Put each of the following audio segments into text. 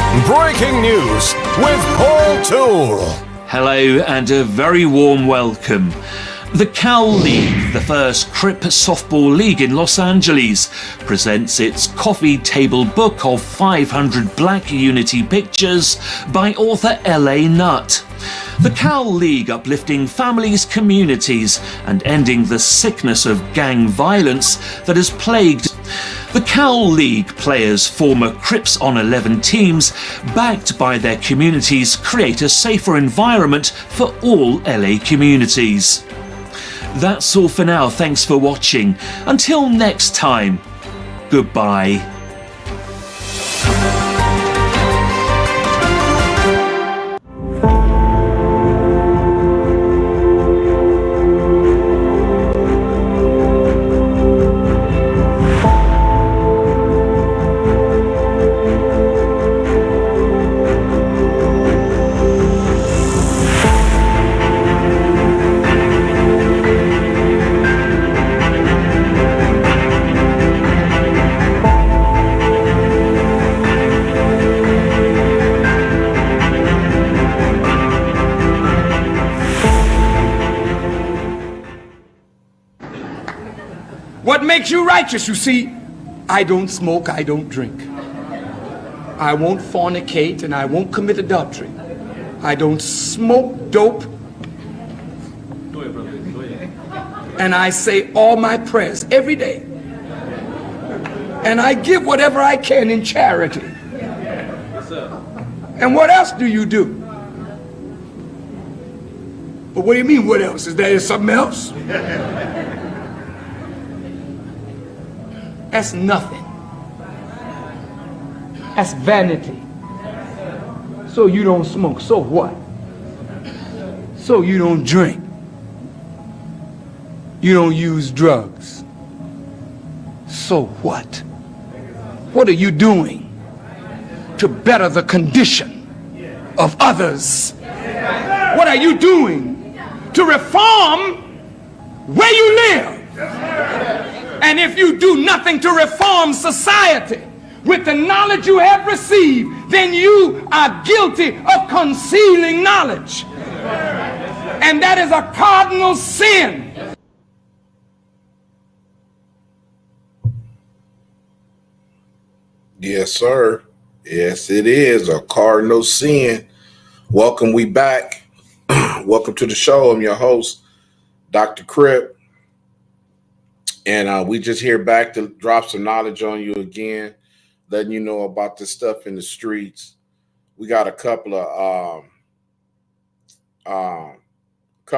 Breaking news with Paul Toole. Hello and a very warm welcome. The Cal League, the first Crip softball league in Los Angeles, presents its coffee table book of 500 Black Unity pictures by author L.A. Nutt. The Cal League uplifting families, communities, and ending the sickness of gang violence that has plagued. The Cal League players, former Crips on 11 teams, backed by their communities, create a safer environment for all LA communities. That's all for now. Thanks for watching. Until next time, goodbye. What makes you righteous? You see, I don't smoke, I don't drink. I won't fornicate and I won't commit adultery. I don't smoke dope. And I say all my prayers every day. And I give whatever I can in charity. And what else do you do? But what do you mean, what else? Is there something else? That's nothing. That's vanity. So you don't smoke, so what? So you don't drink. You don't use drugs. So what? What are you doing to better the condition of others? What are you doing to reform where you live? And if you do nothing to reform society with the knowledge you have received, then you are guilty of concealing knowledge. And that is a cardinal sin. Yes, sir. Yes, it is a cardinal sin. Welcome, we back. Welcome to the show. I'm your host, Dr. Crip. And we just here back to drop some knowledge on you again, letting you know about this stuff in the streets. We got a couple of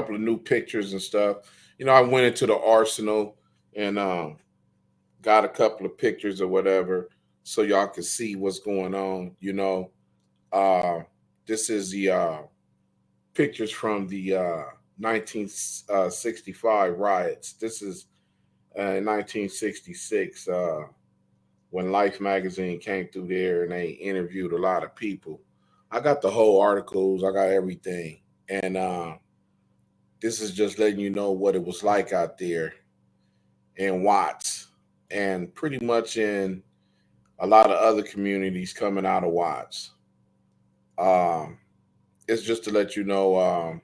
new pictures and stuff. You know, I went into the arsenal and got a couple of pictures or whatever so y'all can see what's going on. You know, this is the pictures from the 1965 riots. This is in 1966, when Life magazine came through there and they interviewed a lot of people. I got the whole articles, I got everything. And this is just letting you know what it was like out there in Watts and pretty much in a lot of other communities coming out of Watts. It's just to let you know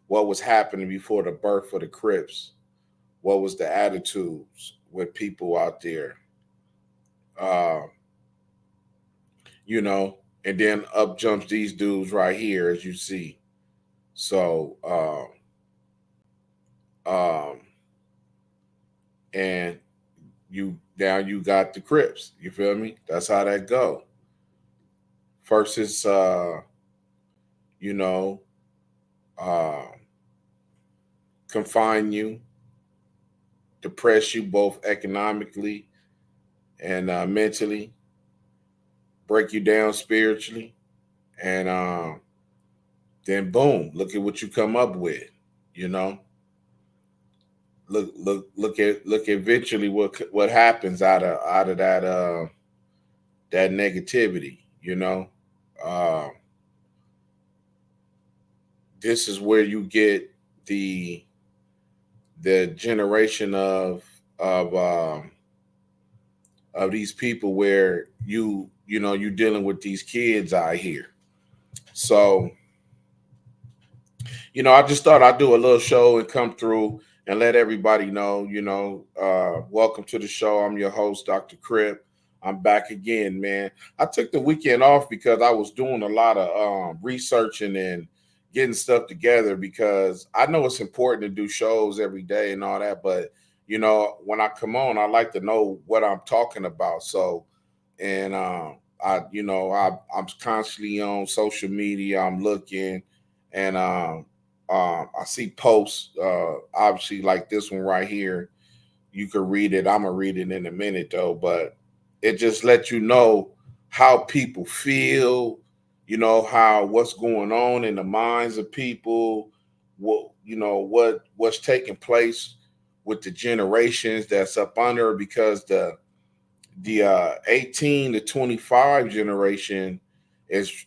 what was happening before the birth of the Crips. What was the attitudes with people out there? You know, and then up jumps these dudes right here, as you see. So, and you got the Crips. You feel me? That's how that go. First is, you know, confine you, depress you both economically and mentally, break you down spiritually, and then boom, look at what you come up with. You know, look at eventually what happens out of that that negativity. You know, this is where you get the generation of of these people where you're dealing with these kids out here. So, I just thought I'd do a little show and come through and let everybody know, welcome to the show. I'm your host, Dr. Crip. I'm back again, man. I took the weekend off because I was doing a lot of researching and getting stuff together, because I know it's important to do shows every day and all that. But, when I come on, I like to know what I'm talking about. So, and I'm constantly on social media. I'm looking, and I see posts, obviously like this one right here. You could read it. I'm gonna read it in a minute though, but it just lets you know how people feel. How what's going on in the minds of people. What's taking place with the generations that's up under, because the 18 to 25 generation is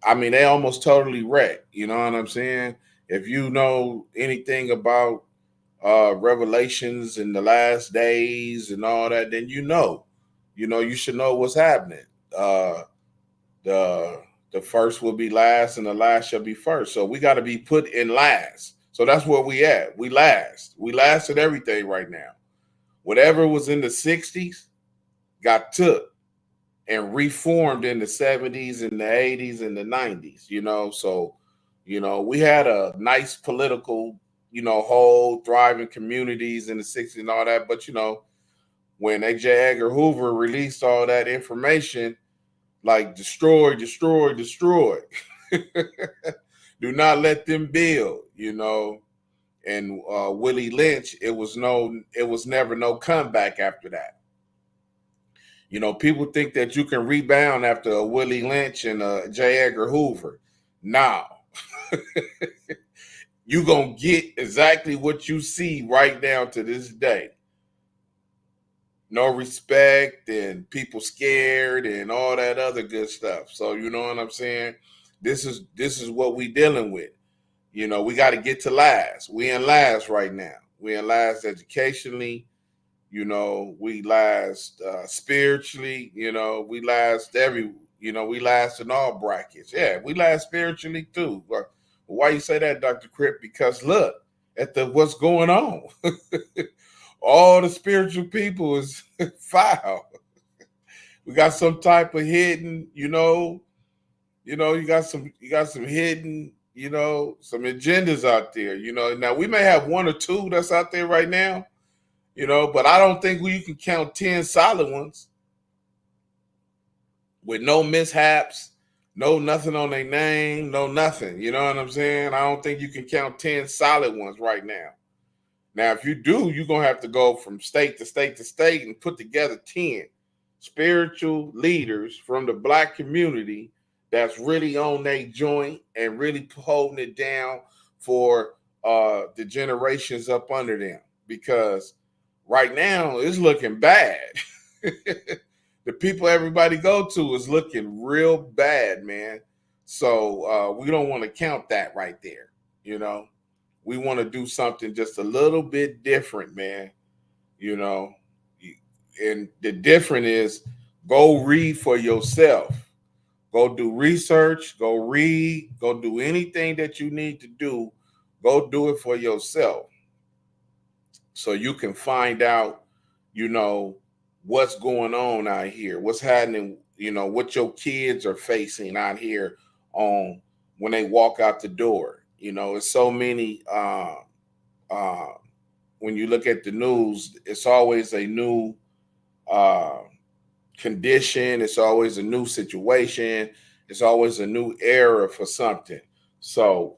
I mean, they almost totally wrecked. You know what I'm saying? If you know anything about revelations in the last days and all that, then you should know what's happening. Uh, the first will be last, and the last shall be first. So we got to be put in last. So that's where we at. We last. We last at everything right now. Whatever was in the 60s got took and reformed in the 70s and the 80s and the 90s, So, we had a nice political, whole thriving communities in the 60s and all that. But, when A.J. Edgar Hoover released all that information, like destroy, destroy, destroy. Do not let them build, And Willie Lynch, it was never no comeback after that. People think that you can rebound after a Willie Lynch and a J. Edgar Hoover. Now, you're going to get exactly what you see right down to this day. No respect and people scared and all that other good stuff. So, you know what I'm saying? This is what we dealing with. We got to get to last. We in last right now. We in last educationally. We last spiritually. We last we last in all brackets. Yeah, we last spiritually too. But why you say that, Dr. Crip? Because look at what's going on. All the spiritual people is foul. We got some type of hidden, you got some hidden, some agendas out there. Now we may have one or two that's out there right now. But I don't think you can count 10 solid ones with no mishaps, no nothing on their name, no nothing. You know what I'm saying? I don't think you can count 10 solid ones right now. Now, if you do, you're going to have to go from state to state to state and put together 10 spiritual leaders from the Black community that's really on their joint and really holding it down for the generations up under them. Because right now, it's looking bad. The people everybody go to is looking real bad, man. So we don't want to count that right there. We want to do something just a little bit different, man. And the different is go read for yourself. Go do research, go read, go do anything that you need to do. Go do it for yourself, so you can find out, what's going on out here, what's happening, what your kids are facing out here on when they walk out the door. It's so many. When you look at the news, it's always a new condition. It's always a new situation. It's always a new era for something. So,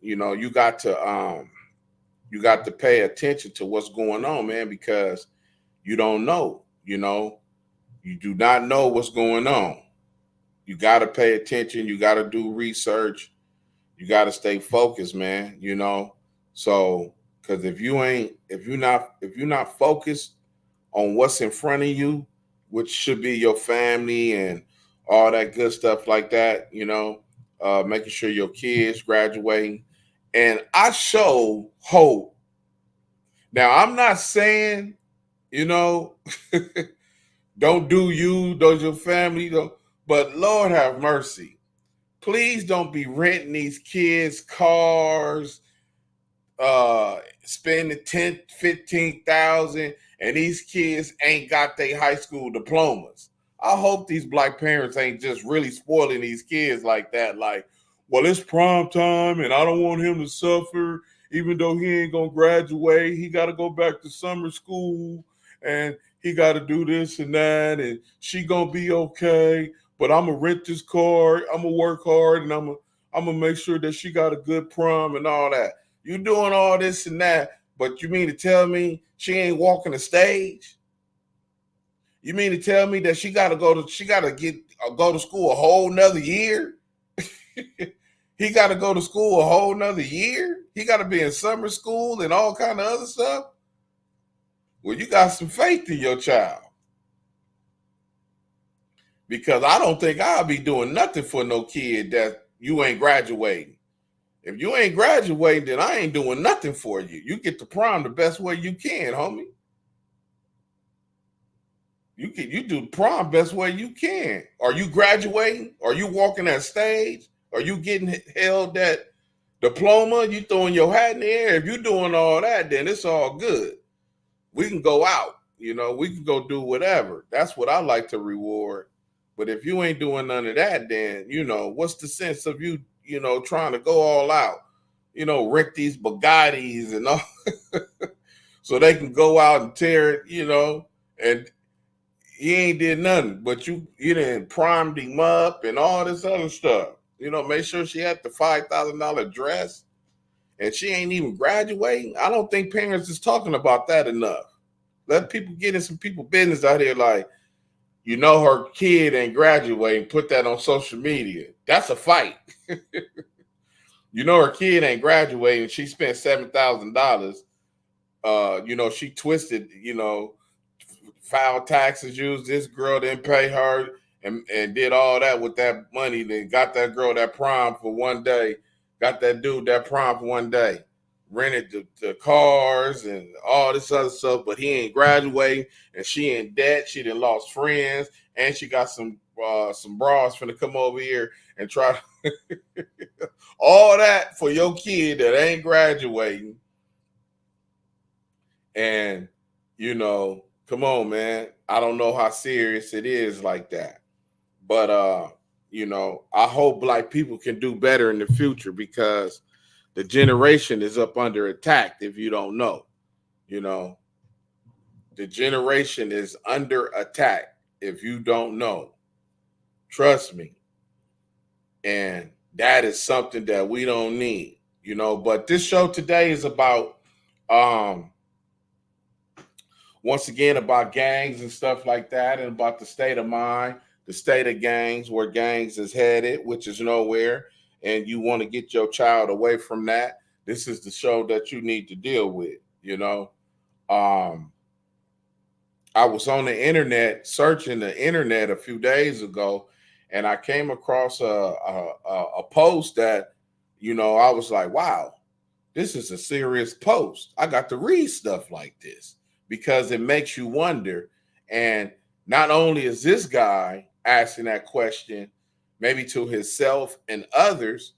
you got to pay attention to what's going on, man, because you don't know. You do not know what's going on. You got to pay attention. You got to do research. You got to stay focused, man. So because if you're not focused on what's in front of you, which should be your family and all that good stuff like that, making sure your kids graduating. And I show hope. Now, I'm not saying You know, don't do you, does your family, don't. But Lord have mercy. Please don't be renting these kids cars, spending 10, 15,000, and these kids ain't got their high school diplomas. I hope these black parents ain't just really spoiling these kids like that. Like, well, it's prom time and I don't want him to suffer, even though he ain't gonna graduate. He gotta go back to summer school and he gotta do this and that, and she gonna be okay. But I'm gonna rent this car, I'm gonna work hard, and I'm gonna make sure that she got a good prom and all that. You doing all this and that, but you mean to tell me she ain't walking the stage? You mean to tell me that she gotta go to school a whole nother year? He gotta go to school a whole nother year? He gotta be in summer school and all kind of other stuff? Well, you got some faith in your child. Because I don't think I'll be doing nothing for no kid that you ain't graduating. If you ain't graduating, then I ain't doing nothing for you. You get to prom the best way you can, homie. You do prom best way you can. Are you graduating? Are you walking that stage? Are you getting held that diploma? You throwing your hat in the air? If you doing all that, then it's all good. We can go out. We can go do whatever. That's what I like to reward. But if you ain't doing none of that, then, what's the sense of you, trying to go all out, rent these Bugattis and all so they can go out and tear it, and he ain't did nothing, but you done primed him up and all this other stuff. Make sure she had the $5,000 dress and she ain't even graduating. I don't think parents is talking about that enough. Let people get in some people business out here like, her kid ain't graduating, put that on social media. That's a fight. Her kid ain't graduating. She spent $7,000. She twisted, filed taxes, used this girl, didn't pay her, and did all that with that money. Then got that girl that prom for one day, got that dude that prom for one day, rented the cars and all this other stuff, but he ain't graduating, and she in debt. She done lost friends, and she got some bras finna come over here and try to all that for your kid that ain't graduating. And come on, man. I don't know how serious it is like that. But I hope black people can do better in the future, because the generation is up under attack. If you don't know, the generation is under attack. If you don't know, trust me. And that is something that we don't need, but this show today is about, once again, about gangs and stuff like that, and about the state of mind, the state of gangs, where gangs is headed, which is nowhere. And you want to get your child away from that. This is the show that you need to deal with. I was on the internet, searching the internet a few days ago, and I came across a post that, I was like, wow, this is a serious post. I got to read stuff like this because it makes you wonder. And not only is this guy asking that question, maybe to himself and others,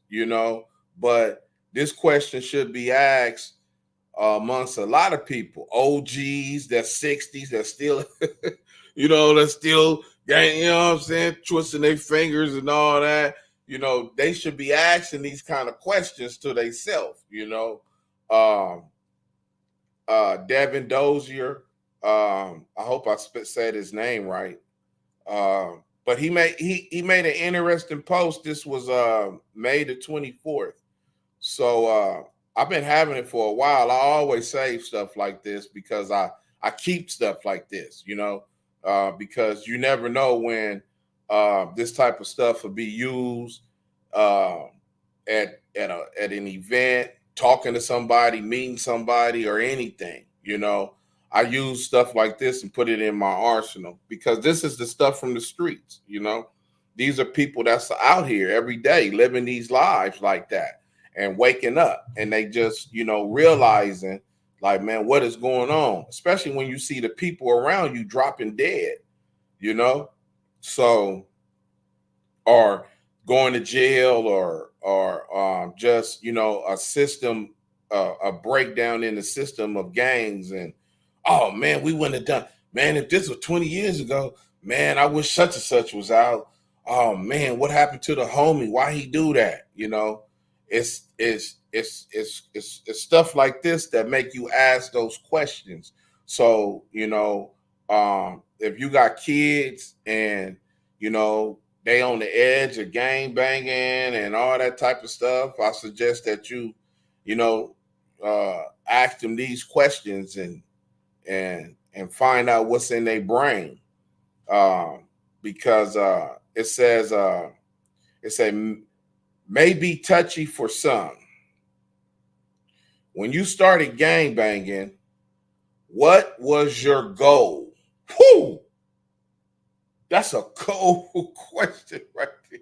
but this question should be asked amongst a lot of people, OGs, that's 60s, that's still, that's still, what I'm saying, twisting their fingers and all that. They should be asking these kind of questions to themselves, Devin Dozier, I hope I said his name right. But he made an interesting post. This was May the 24th. So I've been having it for a while. I always save stuff like this because I keep stuff like this, because you never know when this type of stuff will be used at an event, talking to somebody, meeting somebody, or anything. I use stuff like this and put it in my arsenal because this is the stuff from the streets. These are people that's out here every day living these lives like that and waking up, and they just realizing Like, man, what is going on? Especially when you see the people around you dropping dead, you know? So, or going to jail, or just, you know, a system, a breakdown in the system of gangs. And, oh man, we wouldn't have done, man, if this was 20 years ago, man, I wish such and such was out. Oh man, what happened to the homie? Why he do that? You know, it's stuff like this that make you ask those questions. So, you know, if you got kids and, you know, they on the edge of gang banging and all that type of stuff, I suggest that you know, ask them these questions and find out what's in their brain. Because it says may be touchy for some. When you started gang banging, what was your goal? Whew! That's a cold question right there.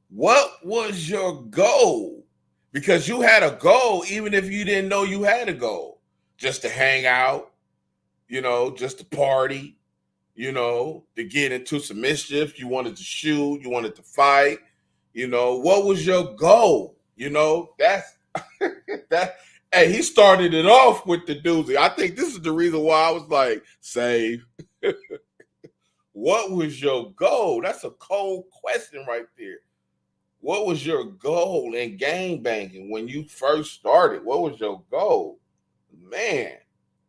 What was your goal? Because you had a goal, even if you didn't know you had a goal. Just to hang out, you know, just to party, you know, to get into some mischief. You wanted to shoot, you wanted to fight, you know. What was your goal? You know, that's that. Hey, he started it off with the doozy. I think this is the reason why I was like, save. What was your goal? That's a cold question right there. What was your goal in gang banging when you first started? What was your goal? Man.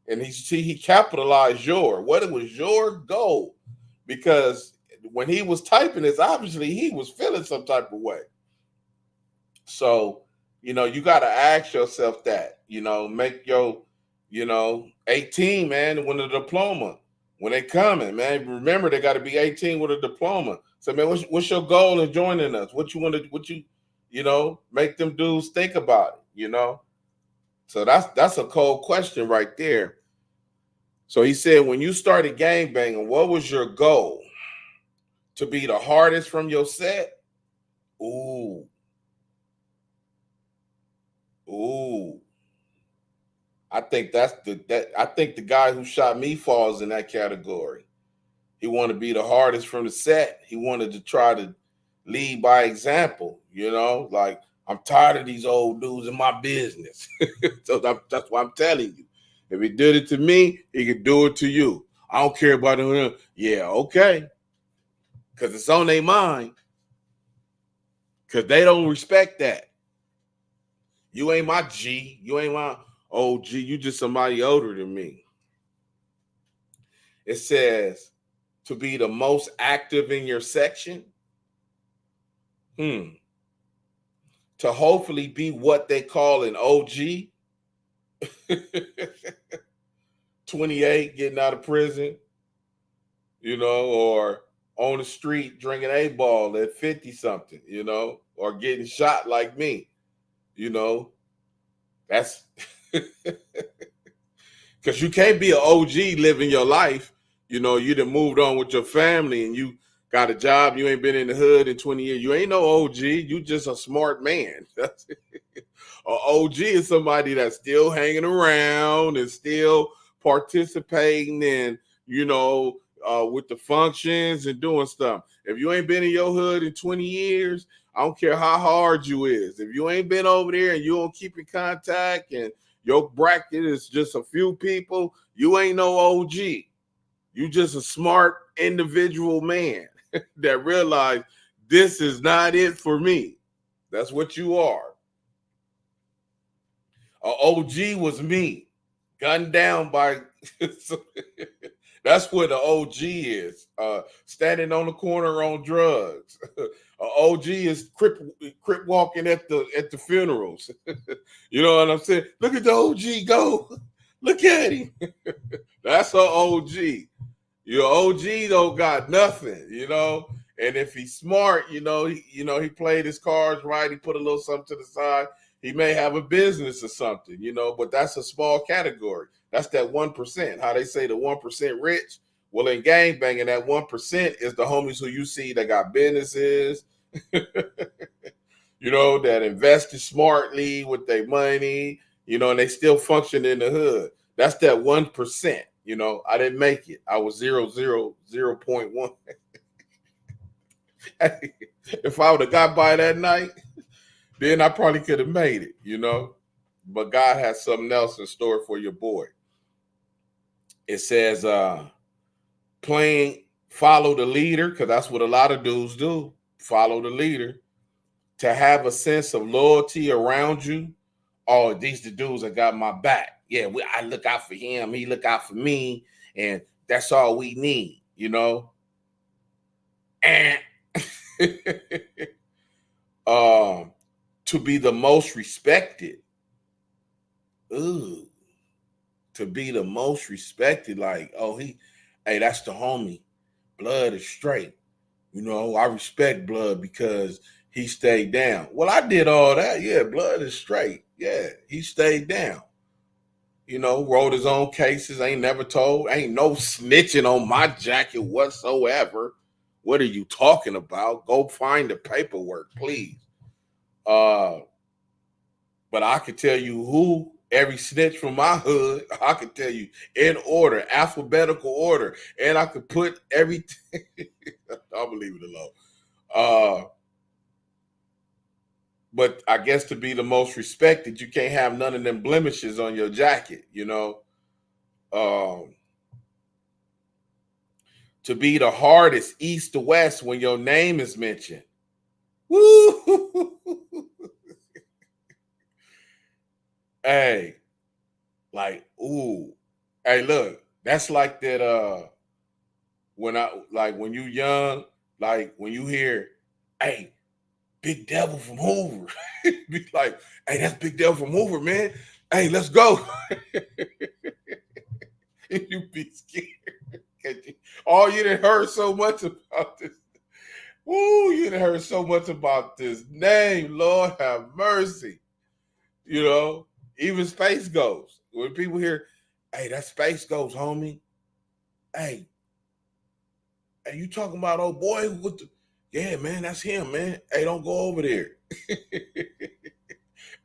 And he capitalized what was your goal? Because when he was typing this, obviously he was feeling some type of way. So, you know, you got to ask yourself that, you know, make your, you know, 18, man, with a diploma. When they coming, man, remember they got to be 18 with a diploma. So, man, what's your goal in joining us? What you want to, you know, make them dudes think about it, you know? So that's a cold question right there. So he said, when you started gang banging, what was your goal? To be the hardest from your set? Ooh. I think I think the guy who shot me falls in that category. He wanted to be the hardest from the set. He wanted to try to lead by example, you know, like, I'm tired of these old dudes in my business. So that's why I'm telling you. If he did it to me, he could do it to you. I don't care about him. Yeah, okay. Because it's on their mind. Because they don't respect that. You ain't my G. You ain't my OG. You just somebody older than me. It says to be the most active in your section. To hopefully be what they call an OG. 28 getting out of prison, you know, or on the street drinking a ball at 50 something, you know, or getting shot like me, you know. That's because you can't be an OG living your life, you know. You done moved on with your family and you got a job. You ain't been in the hood in 20 years. You ain't no OG. You just a smart man. An OG is somebody that's still hanging around and still participating in, you know, with the functions and doing stuff. If you ain't been in your hood in 20 years, I don't care how hard you is. If you ain't been over there and you don't keep in contact and your bracket is just a few people, you ain't no OG. You just a smart individual man that realized this is not it for me. That's what you are. A OG was me, gunned down by. That's what the OG is. Standing on the corner on drugs. OG is Crip walking at the funerals. You know what I'm saying? Look at the OG go. Look at him. That's an OG. Your OG don't got nothing, you know. And if he's smart, you know, he played his cards right. He put a little something to the side. He may have a business or something, you know, but that's a small category. That's that 1%. How they say the 1% rich. Well, in gang banging, that 1% is the homies who you see that got businesses, you know, that invested smartly with their money, you know, and they still function in the hood. That's that 1%. You know, I didn't make it. I was 0.1. If I would have got by that night, then I probably could have made it, you know. But God has something else in store for your boy. It says, follow the leader, because that's what a lot of dudes do. Follow the leader. To have a sense of loyalty around you. Oh, these the dudes that got my back. Yeah, I look out for him. He look out for me. And that's all we need, you know. And to be the most respected. Ooh. To be the most respected. Like, oh, hey, that's the homie. Blood is straight. You know, I respect Blood because he stayed down. Well, I did all that. Yeah, Blood is straight. Yeah, he stayed down. You know, wrote his own cases. Ain't never told. Ain't no snitching on my jacket whatsoever. What are you talking about? Go find the paperwork, please. But I could tell you who every snitch from my hood. I could tell you in order, alphabetical order, and I could put everything. I'll leave it alone. But I guess to be the most respected, you can't have none of them blemishes on your jacket, you know. To be the hardest east to west when your name is mentioned. Woo! Hey, like, ooh. Hey, look, that's like that when you young, like when you hear, hey, Big Devil from Hoover. Be like, hey, that's Big Devil from Hoover, man. Hey, let's go. And you be scared. Oh, you done heard so much about this. Woo, you done heard so much about this name. Lord have mercy. You know, even Space Ghost. When people hear, hey, that's Space Ghost, homie. Hey, you talking about old boy with the, yeah, man, that's him, man. Hey, don't go over there.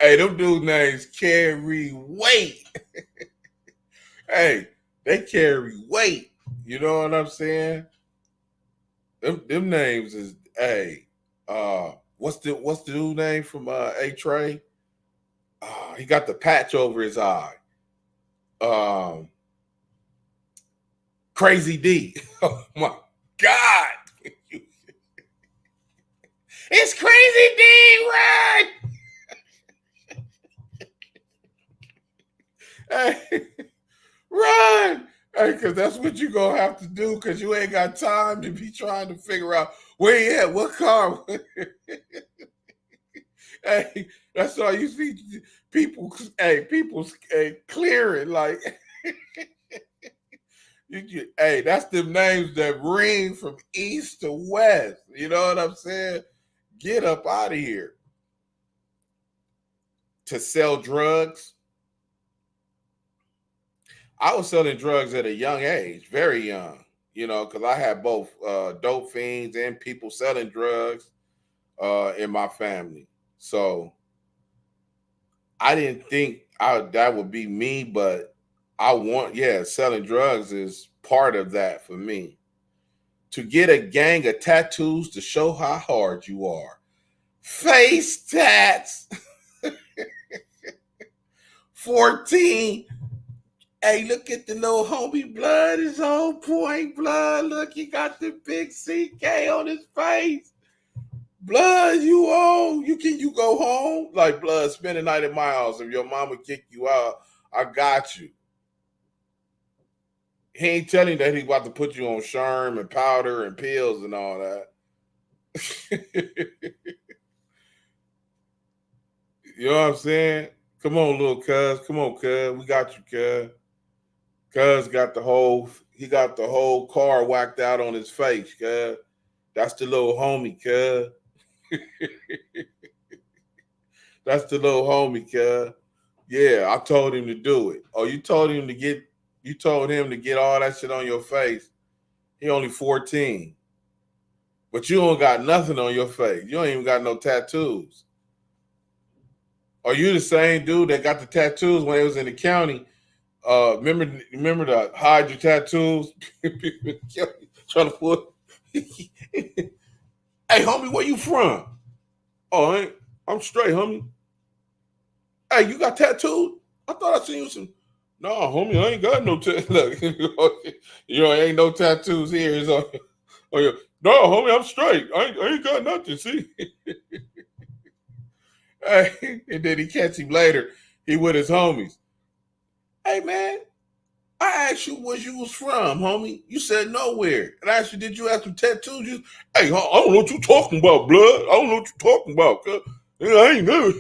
Hey, them dudes' names carry weight. Hey, they carry weight. You know what I'm saying? Them names is, hey, what's the dude name from A-Tray? He got the patch over his eye. Crazy D. Oh my God. It's Crazy D, run! Hey, run! Hey, because that's what you're going to have to do, because you ain't got time to be trying to figure out where he at, what car. Hey, that's all you see people clearing, like, hey, that's them names that ring from east to west. You know what I'm saying? Get up out of here. To sell drugs. I was selling drugs at a young age, very young, you know, because I had both dope fiends and people selling drugs in my family. So I didn't think that would be me, but selling drugs is part of that for me. To get a gang of tattoos to show how hard you are. Face tats. 14. Hey, look at the little homie Blood. His on point, Blood. Look, he got the big CK on his face. Blood, you on? You go home? Like, Blood, spend the night at my house. If your mama kick you out, I got you. He ain't telling you that he's about to put you on Sherm and powder and pills and all that. You know what I'm saying? Come on, little cuz. Come on, cuz. We got you, cuz. Cuz got the whole car whacked out on his face, cuz. That's the little homie, cuz. That's the little homie, cuz. Yeah, I told him to do it. Oh, you told him to get all that shit on your face. He only 14. But you don't got nothing on your face. You don't even got no tattoos. Are you the same dude that got the tattoos when they was in the county? Remember to hide your tattoos? Trying to pull. Hey, homie, where you from? Oh, I'm straight, homie. Hey, you got tattooed? I thought I seen you some. No, homie, I ain't got no tattoos. Look, ain't no tattoos here. So, no, homie, I'm straight. I ain't got nothing. See, hey, and then he catch him later. He with his homies. Hey, man, I asked you where you was from, homie. You said nowhere. And I asked you, did you have some tattoos? Hey, I don't know what you talking about, blood. I don't know what you talking about. I ain't never.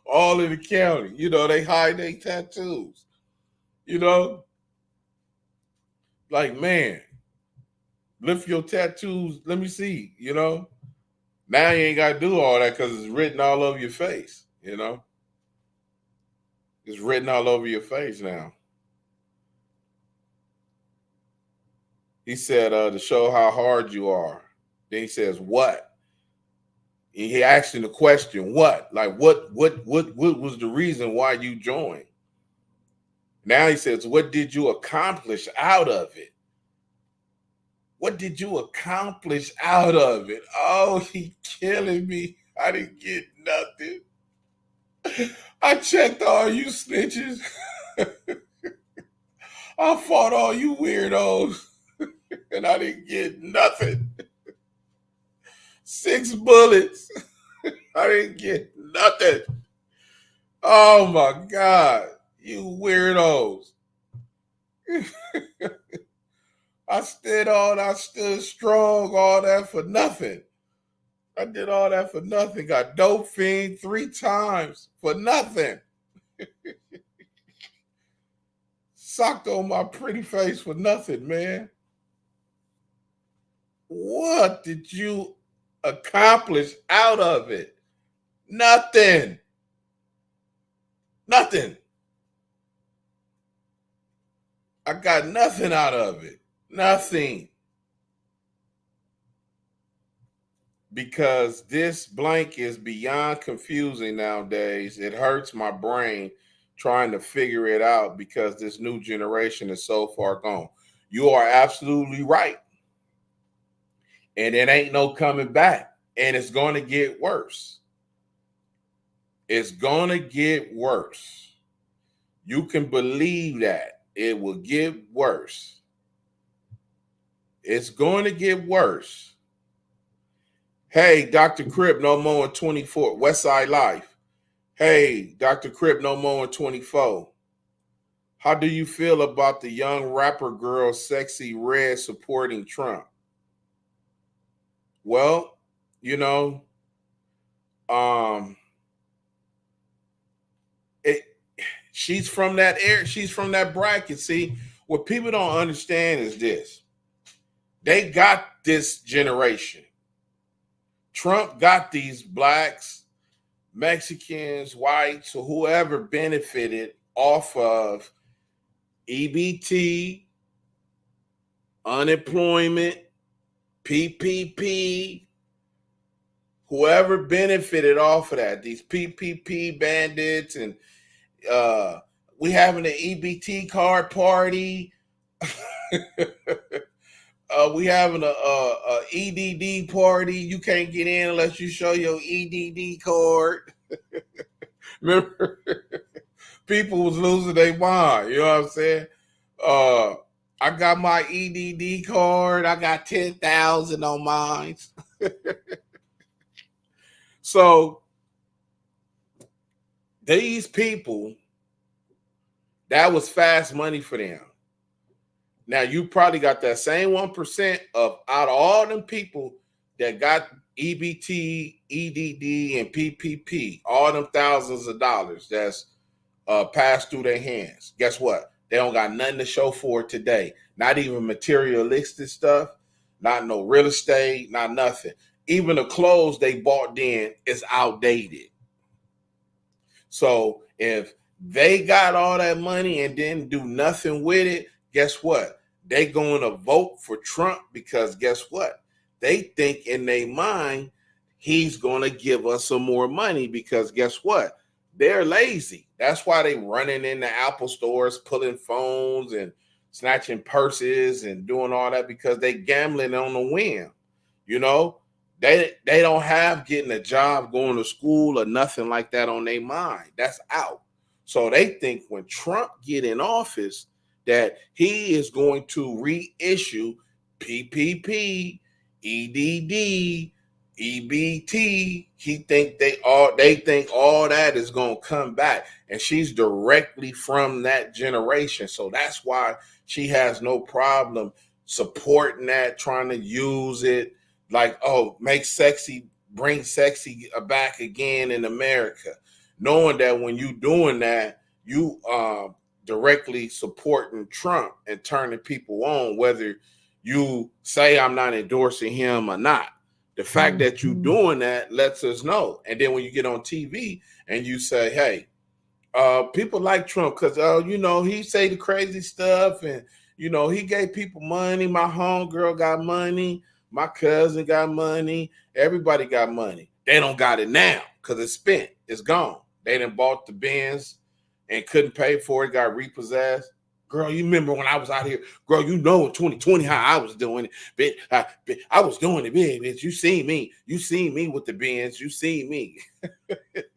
All in the county, they hide their tattoos. Like, man, lift your tattoos. Let me see. Now you ain't got to do all that because it's written all over your face. It's written all over your face now. He said to show how hard you are. Then he says, what? He asked him the question, what? Like, what was the reason why you joined? Now he says, what did you accomplish out of it? What did you accomplish out of it? Oh, he killing me. I didn't get nothing. I checked all you snitches. I fought all you weirdos. And I didn't get nothing. 6 bullets. I didn't get nothing. Oh my God. You weirdos. I stood strong, all that for nothing. I did all that for nothing. Got dope fiend 3 times for nothing. Socked on my pretty face for nothing, man. What did you accomplish out of it? Nothing. Nothing. I got nothing out of it. Nothing. Because this blank is beyond confusing nowadays. It hurts my brain trying to figure it out because this new generation is so far gone. You are absolutely right. And it ain't no coming back. And it's going to get worse. It's going to get worse. You can believe that. It will get worse. It's going to get worse. Hey, Dr. Crip, no more in 24. Westside Life. Hey, Dr. Crip, no more in 24. How do you feel about the young rapper girl Sexy Red supporting Trump? Well, she's from that area. She's from that bracket. See, what people don't understand is this. They got this generation. Trump got these blacks, Mexicans, whites, or whoever benefited off of EBT, unemployment, PPP, whoever benefited off of that, these PPP bandits, and we having an EBT card party. We having a EDD party. You can't get in unless you show your EDD card. Remember, people was losing their mind. You know what I'm saying? I got my EDD card. I got 10,000 on mine. So these people, that was fast money for them. Now, you probably got that same 1% of out of all them people that got EBT, EDD, and PPP, all them thousands of dollars that's passed through their hands. Guess what? They don't got nothing to show for it today. Not even materialistic stuff, not no real estate, not nothing. Even the clothes they bought then is outdated. So if they got all that money and didn't do nothing with it, guess what? They going to vote for Trump because guess what? They think in their mind he's going to give us some more money because guess what? They're lazy. That's why they running in the Apple stores, pulling phones and snatching purses and doing all that because they gambling on the whim. You know, they don't have getting a job, going to school, or nothing like that on their mind. That's out. So they think when Trump get in office that he is going to reissue PPP, EDD, EBT. They think all that is going to come back, and she's directly from that generation. So that's why she has no problem supporting that, trying to use it like, oh, bring sexy back again in America, knowing that when you doing that, you directly supporting Trump and turning people on, whether you say I'm not endorsing him or not. The fact that you doing that lets us know. And then when you get on TV and you say, hey, people like Trump because, he say the crazy stuff and, he gave people money. My homegirl got money. My cousin got money. Everybody got money. They don't got it now because it's spent. It's gone. They done bought the Benz and couldn't pay for it, got repossessed. Girl, you remember when I was out here? Girl, in 2020 how I was doing it. I was doing it, bitch. You seen me. You seen me with the Benz. You seen me.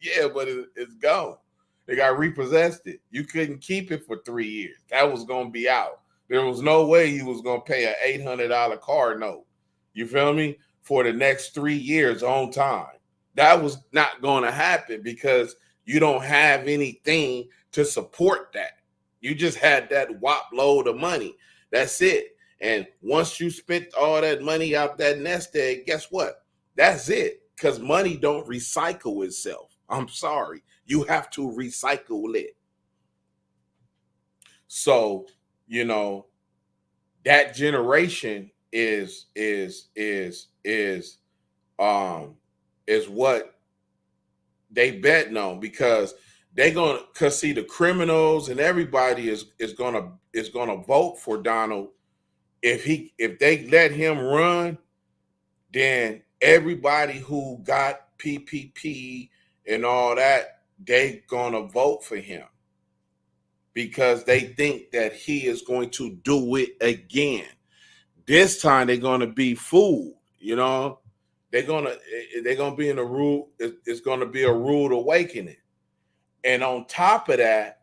Yeah, but it's gone. They got repossessed it. You couldn't keep it for 3 years. That was going to be out. There was no way you was going to pay an $800 car note. You feel me? For the next 3 years on time. That was not going to happen because you don't have anything to support that. You just had that whop load of money. That's it. And once you spent all that money out that nest egg, guess what? That's it. Because money don't recycle itself. I'm sorry. You have to recycle it. So, that generation is what they betting on because see the criminals and everybody is gonna vote for Donald. If they let him run, then everybody who got PPP and all that, they gonna vote for him because they think that he is going to do it again. This time they're gonna be fooled, They're gonna be in a rude. It's gonna be a rude awakening. And on top of that,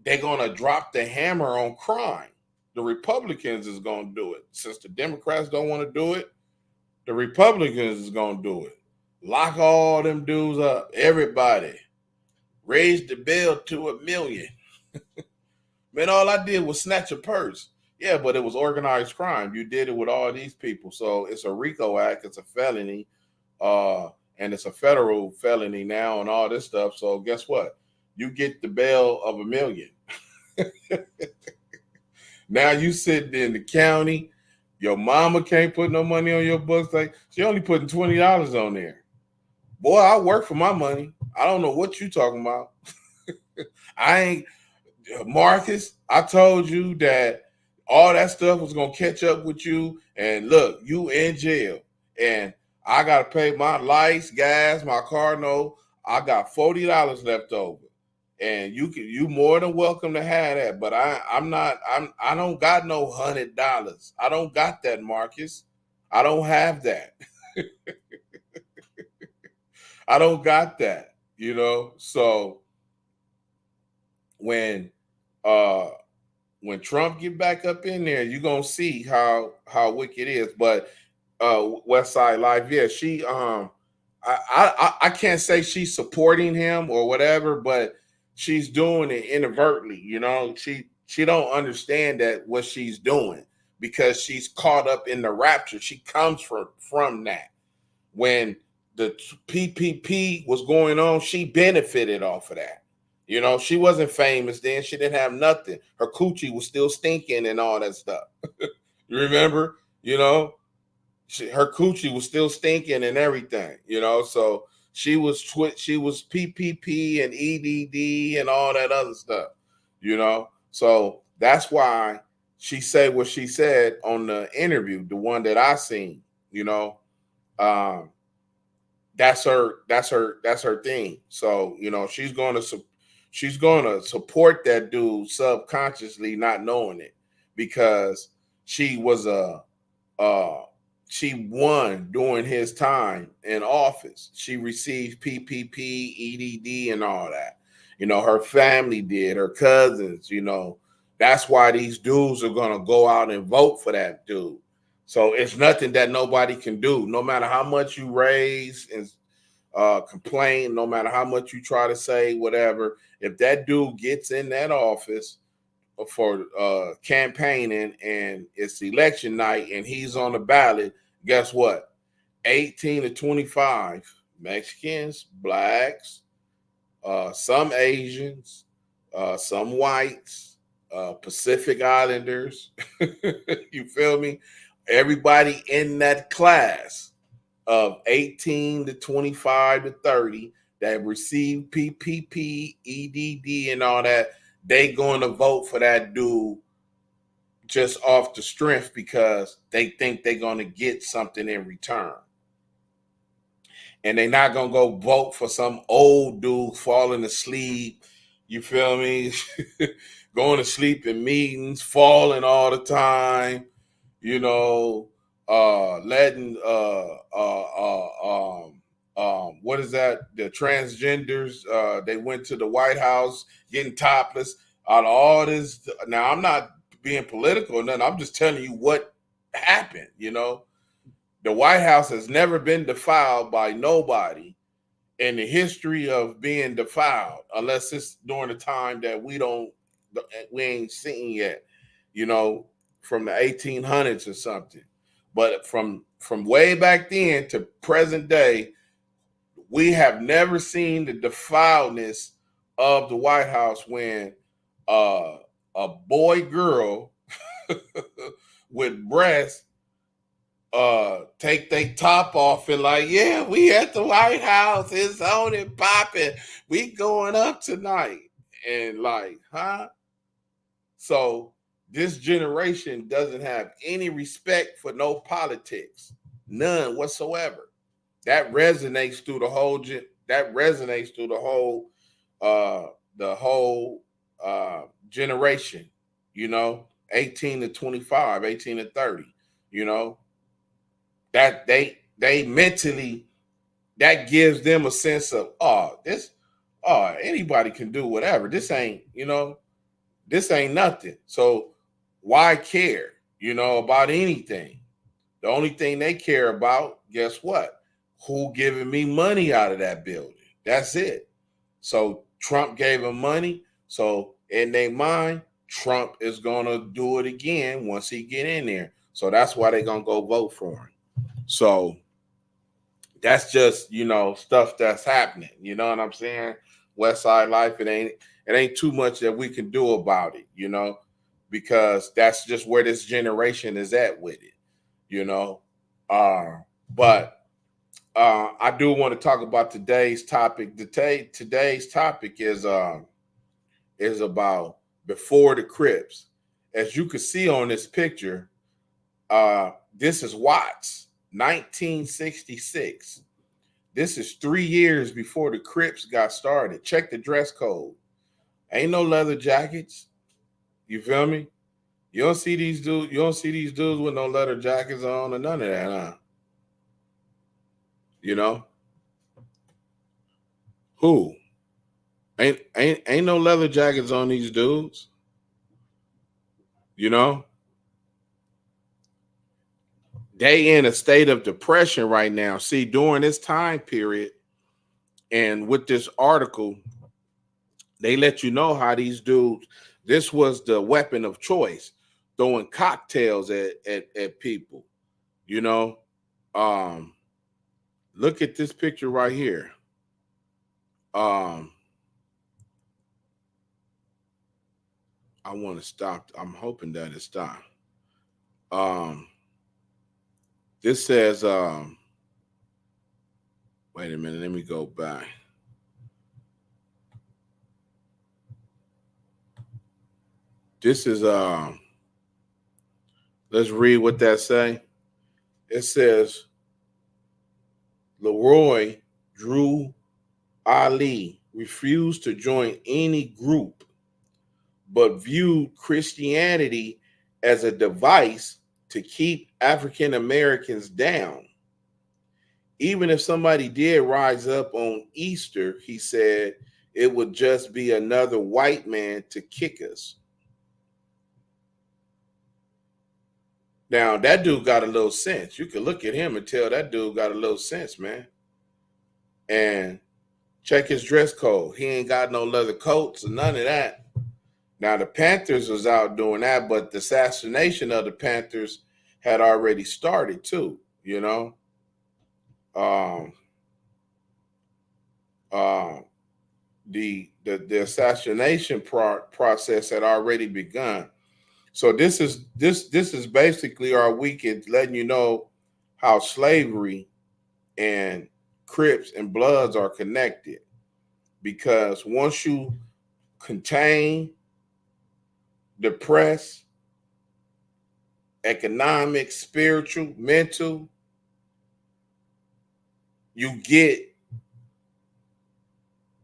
they're going to drop the hammer on crime. The Republicans is going to do it. Since the Democrats don't want to do it, the Republicans is going to do it. Lock all them dudes up. Everybody. Raise the bill to $1 million. Man, all I did was snatch a purse. Yeah, but it was organized crime. You did it with all these people. So it's a RICO act. It's a felony. And it's a federal felony now and all this stuff. So guess what? You get the bail of $1 million. Now you sitting in the county. Your mama can't put no money on your books. Like she only putting $20 on there. Boy, I work for my money. I don't know what you talking about. Marcus, I told you that all that stuff was going to catch up with you. And look, you in jail. And I got to pay my lights, gas, my car note. I got $40 left over. And you more than welcome to have that. But I don't got no $100. I don't got that, Marcus. I don't have that. I don't got that, So when Trump get back up in there, you're gonna see how wicked it is. But West Side Live, yeah, she I can't say she's supporting him or whatever, but she's doing it inadvertently, she don't understand that what she's doing because she's caught up in the rapture. She comes from that. When the PPP was going on, she benefited off of that. She wasn't famous then. She didn't have nothing. Her coochie was still stinking and all that stuff. You remember? Her coochie was still stinking and everything. So she was PPP and EDD and all that other stuff. So that's why she said what she said on the interview, the one that I seen. that's her thing. So, you know, she's going to support that dude subconsciously, not knowing it, because she was she won during his time in office. She received PPP, EDD, and all that. You know, her family did, her cousins, you know. That's why these dudes are going to go out and vote for that dude. So it's nothing that nobody can do, no matter how much you raise and complain, no matter how much you try to say whatever. If that dude gets in that office for campaigning and it's election night and he's on the ballot, guess what? 18 to 25 Mexicans, blacks, some Asians, some whites, Pacific Islanders. You feel me? Everybody in that class of 18 to 25 to 30 that receive PPP, EDD, and all that, they going to vote for that dude just off the strength because they think they're going to get something in return. And they're not going to go vote for some old dude falling asleep, you feel me? Going to sleep in meetings, falling all the time, you know, letting what is that? The transgenders, they went to the White House getting topless out of all this. Now, I'm not being political or nothing. I'm just telling you what happened, you know. The White House has never been defiled by nobody in the history of being defiled, unless it's during the time that we ain't seen yet, you know, from the 1800s or something. But from way back then to present day, we have never seen the defiledness of the White House when a boy girl with breasts take their top off and like, yeah, we at the White House, it's on and popping, we going up tonight. And like, huh? So this generation doesn't have any respect for no politics, none whatsoever. That resonates through the whole generation, you know, 18 to 25, 18 to 30, you know, that they mentally, that gives them a sense of, anybody can do whatever. This ain't, you know, this ain't nothing. So why care, you know, about anything? The only thing they care about, guess what? Who giving me money out of that building? That's it. So Trump gave him money. So in their mind, Trump is going to do it again once he get in there. So that's why they're going to go vote for him. So that's just, you know, stuff that's happening. You know what I'm saying? West Side Life, it ain't too much that we can do about it, you know, because that's just where this generation is at with it, you know. But I do want to talk about today's topic. Today's topic is about before the Crips. As you can see on this picture, this is Watts, 1966. This is 3 years before the Crips got started. Check the dress code. Ain't no leather jackets. You feel me? You don't see these dudes with no leather jackets on or none of that, huh? You know? Who? Ain't no leather jackets on these dudes. You know? They in a state of depression right now. See, during this time period, and with this article, they let you know how these dudes, this was the weapon of choice, throwing cocktails at people. You know? Look at this picture right here. I want to stop. I'm hoping that it stopped. This says, wait a minute, let me go back. This is, let's read what that say. It says, Leroy Drew Ali refused to join any group, but viewed Christianity as a device to keep African Americans down. Even if somebody did rise up on Easter, he said, it would just be another white man to kick us. Now, that dude got a little sense. You can look at him and tell that dude got a little sense, man. And check his dress code. He ain't got no leather coats or none of that. Now, the Panthers was out doing that, but the assassination of the Panthers had already started too, you know. The assassination process had already begun. So this is basically our weekend, letting you know how slavery and Crips and Bloods are connected. Because once you contain, depress, economic, spiritual, mental, you get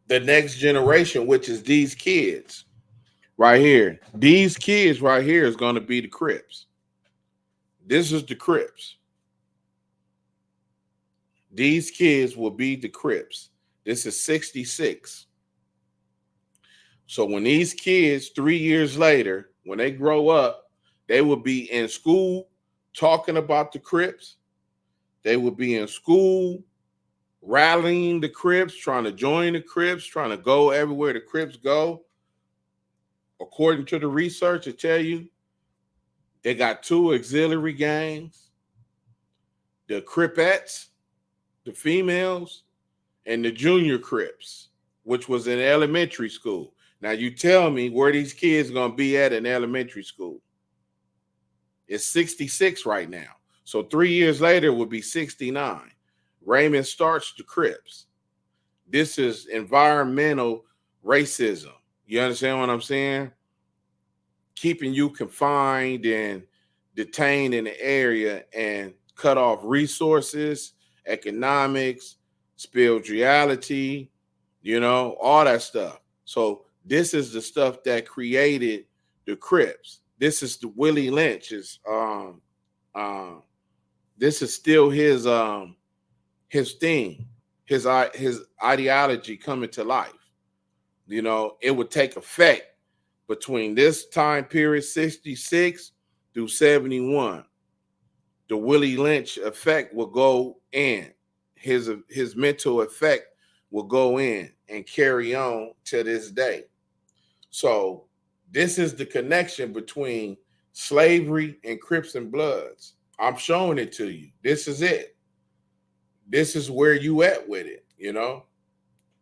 the next generation, which is these kids right here. These kids right here is going to be the Crips. This is the Crips. These kids will be the Crips. This is 66. So when these kids 3 years later, when they grow up, they will be in school talking about the Crips. They will be in school rallying the Crips, trying to join the Crips, trying to go everywhere the Crips go. According to the research, I tell you, they got 2 auxiliary gangs, the Cripettes, the females, and the junior Crips, which was in elementary school. Now, you tell me where these kids are going to be at in elementary school. It's 66 right now. So 3 years later, it would be 69. Raymond starts the Crips. This is environmental racism. You understand what I'm saying? Keeping you confined and detained in the area and cut off resources, economics, spirituality, you know, all that stuff. So this is the stuff that created the Crips. This is the Willie Lynch's. This is still his thing, his ideology coming to life. You know, it would take effect between this time period, 66 through 71. The Willie Lynch effect will go in. His mental effect will go in and carry on to this day. So this is the connection between slavery and Crips and Bloods. I'm showing it to you. This is it. This is where you at with it, you know.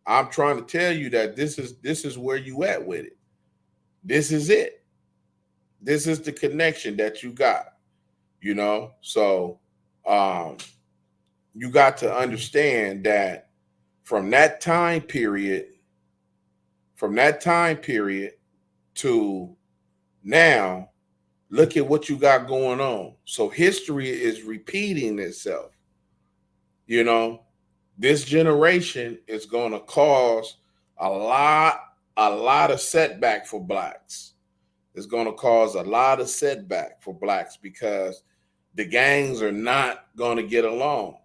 I'm trying to tell you that this is where you at with it. This is it. This is the connection that you got, you know. So you got to understand that from that time period to now, look at what you got going on. So history is repeating itself. You know, this generation is going to cause a lot of setback for blacks. It's going to cause a lot of setback for blacks because the gangs are not going to get along.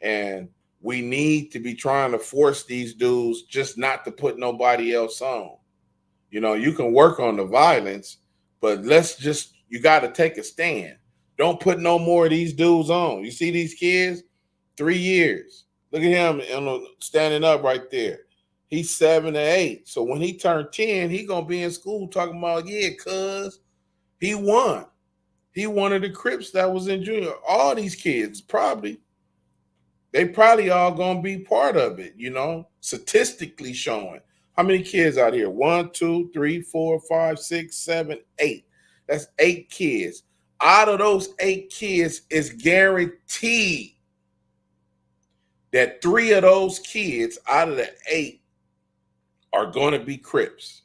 And we need to be trying to force these dudes just not to put nobody else on. You know, you can work on the violence, but you got to take a stand. Don't put no more of these dudes on. You see these kids? 3 years. Look at him standing up right there. He's 7 or 8. So when he turned 10, he gonna be in school talking about, yeah, cuz he won. He one of the Crips that was in junior. All these kids they probably all gonna be part of it, you know, statistically showing. How many kids out here? 1, 2, 3, 4, 5, 6, 7, 8. That's 8 kids. Out of those 8 kids, it's guaranteed that 3 of those kids out of the 8 are going to be Crips.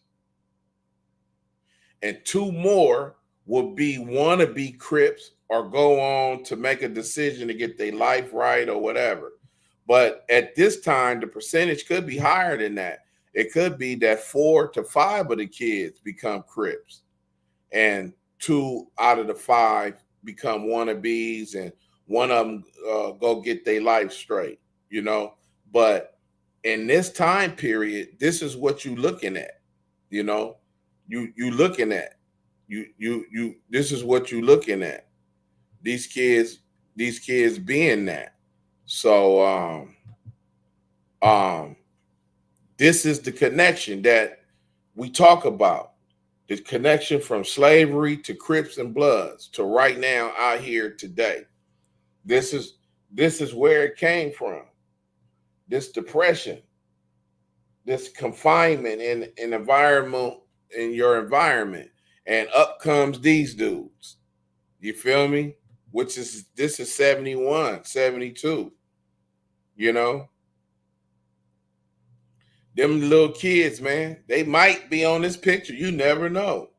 And 2 more will be wannabe Crips or go on to make a decision to get their life right or whatever. But at this time, the percentage could be higher than that. It could be that 4 to 5 of the kids become Crips, and 2 out of the 5 become wannabes, and one of them go get their life straight, you know. But in this time period, this is what you looking at, you know. You looking at you. This is what you looking at. These kids being that. So this is the connection that we talk about. The connection from slavery to Crips and Bloods to right now out here today. This is where it came from. This depression, this confinement in environment, in your environment, and up comes these dudes. You feel me? This is 71, 72. You know, them little kids, man, they might be on this picture. You never know.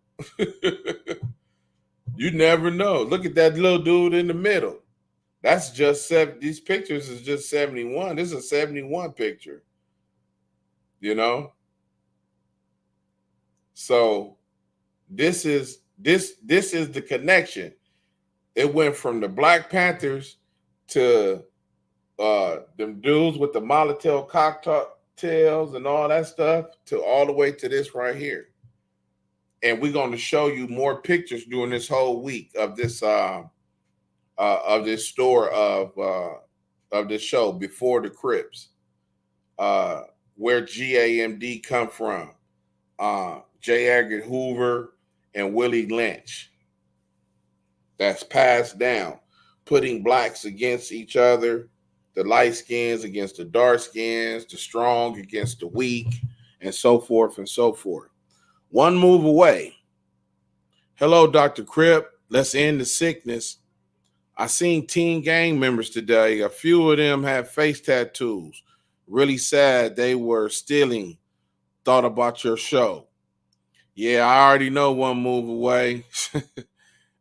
You never know. Look at that little dude in the middle. That's just these pictures is just 71. This is a 71 picture. You know? So this is the connection. It went from the Black Panthers to them dudes with the Molotov cocktails and all that stuff to all the way to this right here. And we're going to show you more pictures during this whole week of this store of this show before the Crips, where GAMD come from, J. Edgar Hoover and Willie Lynch. That's passed down, putting blacks against each other, the light skins against the dark skins, the strong against the weak, and so forth and so forth. One move away. Hello, Dr. Crip. Let's end the sickness. I seen teen gang members today. A few of them had face tattoos. Really sad they were stealing. Thought about your show. Yeah, I already know one move away.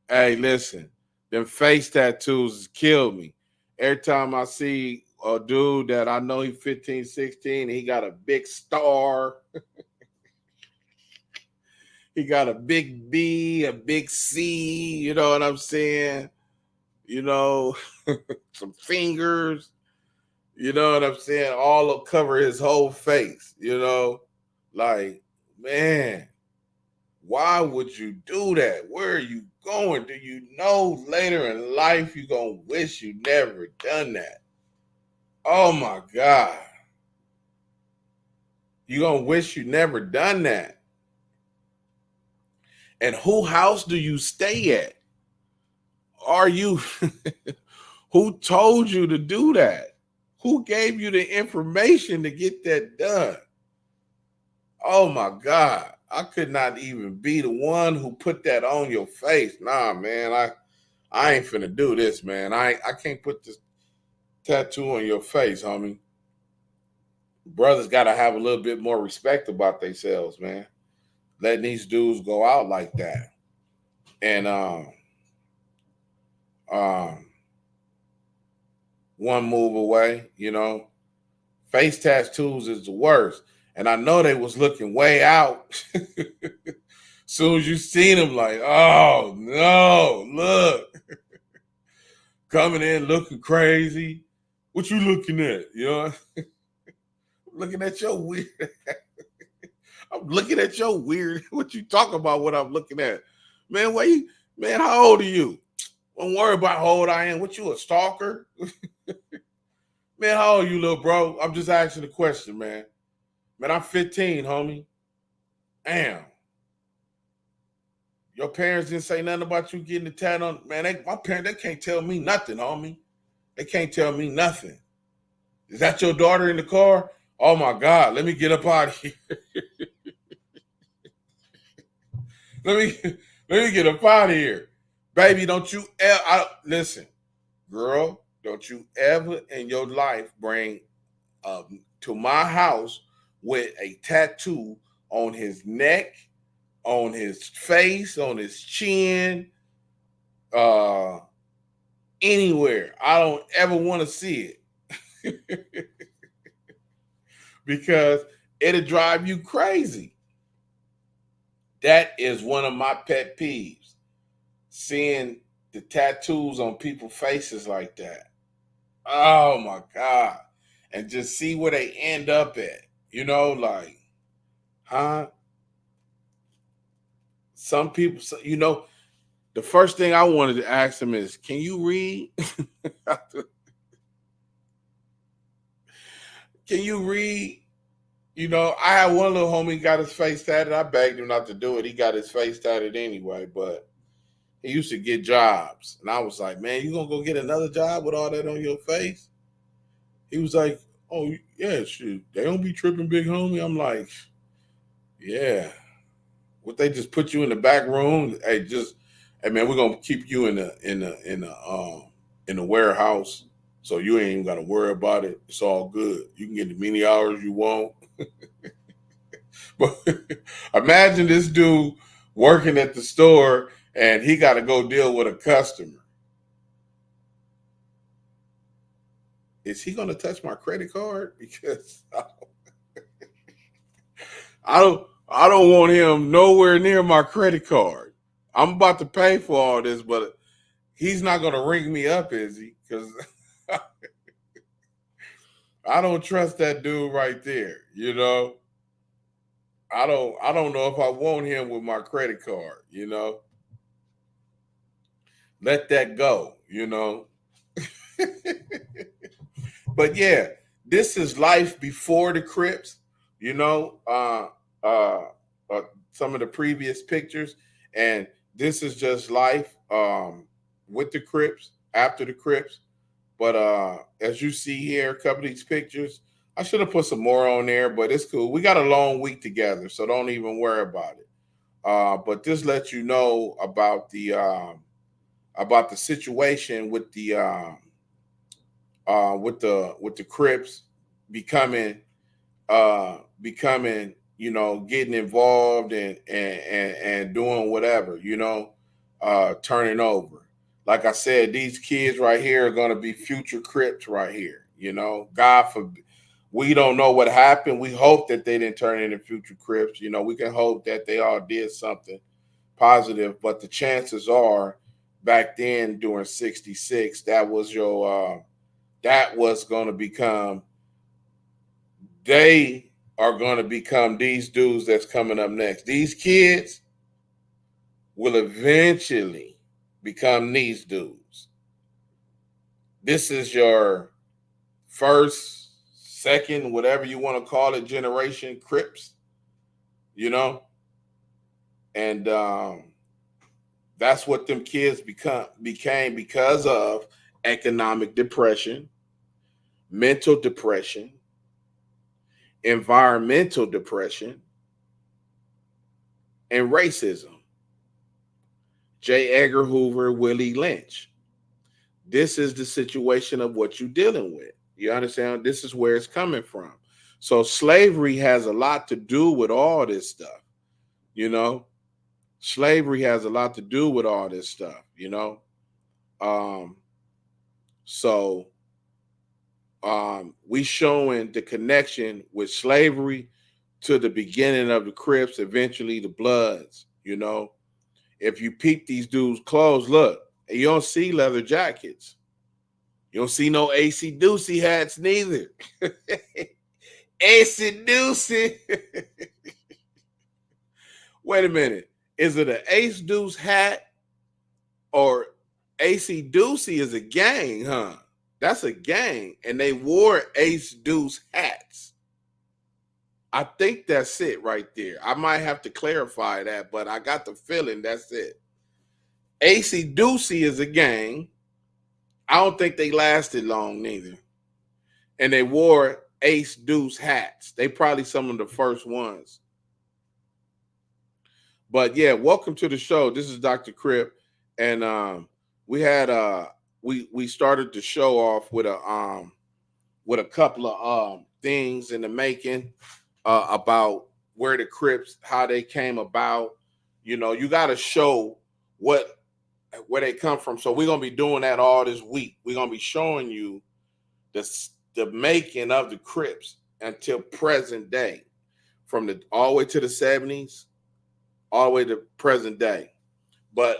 Hey, listen, them face tattoos killed me. Every time I see a dude that I know he's 15, 16, he got a big star. He got a big B, a big C, you know what I'm saying? You know, some fingers, you know what I'm saying? All will cover his whole face, you know? Like, man, why would you do that? Where are you going? Do you know later in life you're going to wish you never done that? Oh, my God. You're going to wish you never done that. And whose house do you stay at? Are you, who told you to do that? Who gave you the information to get that done? Oh my God. I could not even be the one who put that on your face. Nah, man, I ain't finna do this, man. I can't put this tattoo on your face, homie. Brothers got to have a little bit more respect about themselves, man. Letting these dudes go out like that. And one move away, you know. Face tattoos is the worst. And I know they was looking way out. Soon as you seen them, like, oh no, look. Coming in looking crazy. What you looking at? You know? Looking at your weird. I'm looking at your weird. What you talking about? What I'm looking at, man? Man? How old are you? Don't worry about how old I am. What you, a stalker? Man, how old are you, little bro? I'm just asking the question, man. Man, I'm 15, homie. Damn. Your parents didn't say nothing about you getting the tat on. Man, my parents, they can't tell me nothing, homie. They can't tell me nothing. Is that your daughter in the car? Oh my God, let me get up out of here. Let me get up out of here. Baby, don't you ever, listen, girl, don't you ever in your life bring to my house with a tattoo on his neck, on his face, on his chin, anywhere. I don't ever want to see it. because it'll drive you crazy. That is one of my pet peeves. Seeing the tattoos on people's faces like that. Oh my God. And just see where they end up at. Like, huh? Some people, the first thing I wanted to ask them is, can you read? Can you read? I had one little homie got his face tatted. I begged him not to do it. He got his face tatted anyway, but he used to get jobs. And I was like, man, you gonna go get another job with all that on your face? He was like, oh, yeah, shoot. They don't be tripping, big homie. I'm like, yeah. Would they just put you in the back room? Hey, man, we're gonna keep you in the warehouse. So you ain't even got to worry about it. It's all good. You can get as many hours you want. But imagine this dude working at the store and he got to go deal with a customer. Is he going to touch my credit card? Because I don't want him nowhere near my credit card. I'm about to pay for all this, but he's not going to ring me up, is he? Because I don't trust that dude right there. I don't know if I want him with my credit card. Let that go. But yeah, this is life before the Crips. Some of the previous pictures, and this is just life with the Crips after the Crips. But as you see here, a couple of these pictures, I should have put some more on there, but it's cool. We got a long week together, so don't even worry about it. But this lets you know about the situation with the Crips becoming getting involved and doing whatever, turning over. Like I said, these kids right here are going to be future Crips right here. God forbid. We don't know what happened. We hope that they didn't turn into future Crips. We can hope that they all did something positive, but the chances are back then during 66, that was going to become, they are going to become these dudes that's coming up next. These kids will eventually become these dudes. This is your first, second, whatever you want to call it, generation Crips, and that's what them kids became because of economic depression, mental depression, environmental depression, and racism. J. Edgar Hoover, Willie Lynch. This is the situation of what you're dealing with. You understand? This is where it's coming from. So slavery has a lot to do with all this stuff. Slavery has a lot to do with all this stuff. We showing the connection with slavery to the beginning of the Crips, eventually the Bloods. If you peep these dudes' clothes, look, you don't see leather jackets. You don't see no AC Doocy hats neither. AC Doocy. Wait a minute. Is it an Ace Deuce hat or AC Doocy is a gang, huh? That's a gang. And they wore Ace Deuce hats. I think that's it right there. I might have to clarify that, but I got the feeling that's it. AC Doocy is a gang. I don't think they lasted long neither. And they wore Ace Deuce hats. They probably some of the first ones. But yeah, welcome to the show. This is Dr. Crip. And we had we started the show off with a couple of things in the making about where the Crips, how they came about. You got to show where they come from. So we're going to be doing that all this week. We're going to be showing you the the making of the Crips until present day, from the all the way to the 70s, all the way to present day. But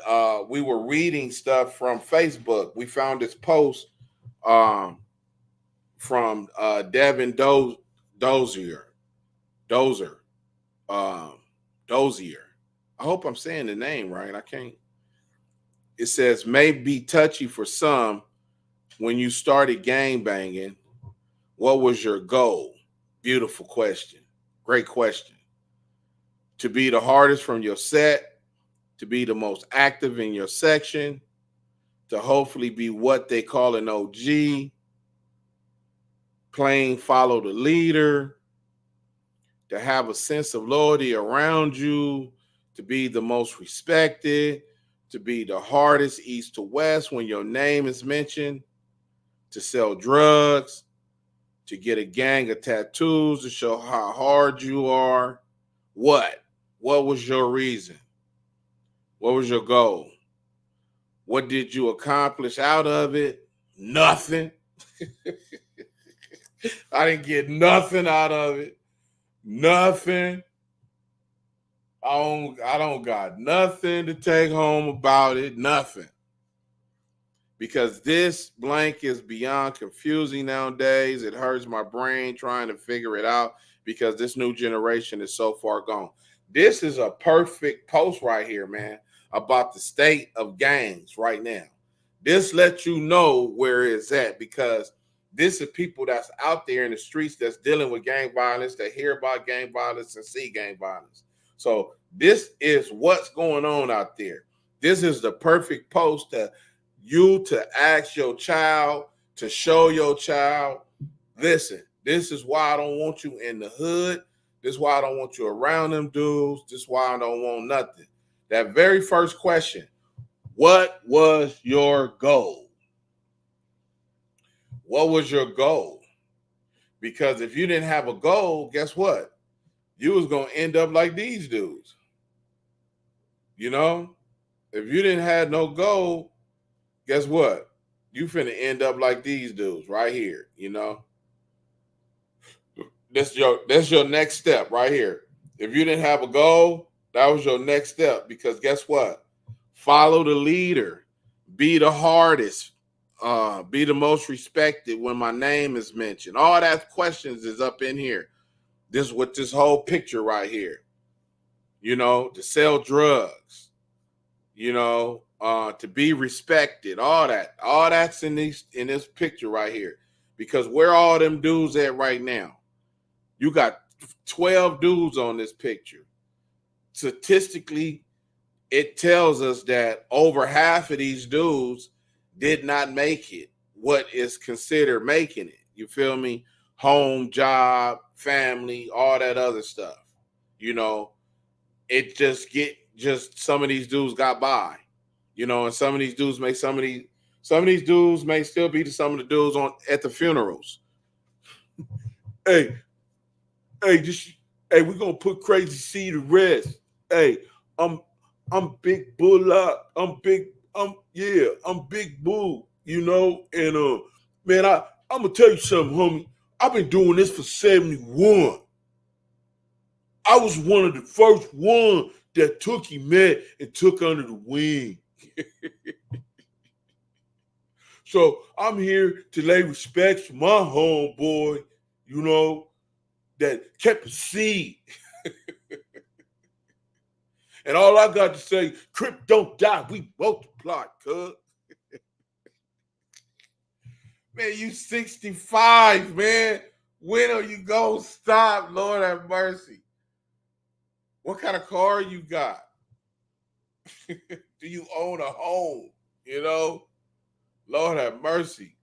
we were reading stuff from Facebook. We found this post from Devin Dozier. Dozier. I hope I'm saying the name right. I can't. It says, may be touchy for some when you started gang banging. What was your goal? Beautiful question. Great question. To be the hardest from your set, to be the most active in your section, to hopefully be what they call an OG, plain follow the leader, to have a sense of loyalty around you, to be the most respected, to be the hardest east to west when your name is mentioned, to sell drugs, to get a gang of tattoos to show how hard you are. What? What was your reason? What was your goal? What did you accomplish out of it? Nothing. I didn't get nothing out of it. Nothing. I don't got nothing to take home about it. Nothing. Because this blank is beyond confusing nowadays. It hurts my brain trying to figure it out because this new generation is so far gone. This is a perfect post right here, man, about the state of gangs right now. This lets you know where it's at, because this is people that's out there in the streets that's dealing with gang violence, that hear about gang violence and see gang violence. So this is what's going on out there. This is the perfect post to ask your child, to show your child, listen, this is why I don't want you in the hood. This is why I don't want you around them dudes. This is why I don't want nothing. That very first question, what was your goal? What was your goal? Because if you didn't have a goal, guess what? You was going to end up like these dudes. You know, if you didn't have no goal, guess what? You finna end up like these dudes right here, you know? That's your next step right here. If you didn't have a goal, that was your next step, because guess what? Follow the leader. Be the hardest. Be the most respected when my name is mentioned. All that questions is up in here. This is what this whole picture right here. You know, to sell drugs. You know, to be respected, all that's in this picture right here. Because where all them dudes at right now? You got 12 dudes on this picture. Statistically, it tells us that over half of these dudes did not make it what is considered making it. You feel me? Home, job, family, all that other stuff. You know, it just some of these dudes got by. You know, and some of these dudes may still be some of the dudes at the funerals. Hey, we're gonna put Crazy C to rest. Hey, I'm Big Bull up. I'm Big Bull, you know, and man, I'm gonna tell you something, homie. I've been doing this for 71. I was one of the first ones that took him met and took under the wing. So I'm here to lay respects to my homeboy, you know, that kept a seed. And all I got to say, Crip don't die, we multiply, cuz. Man, you 65, man. When are you gonna stop? Lord have mercy. What kind of car you got? Do you own a home? You know? Lord have mercy.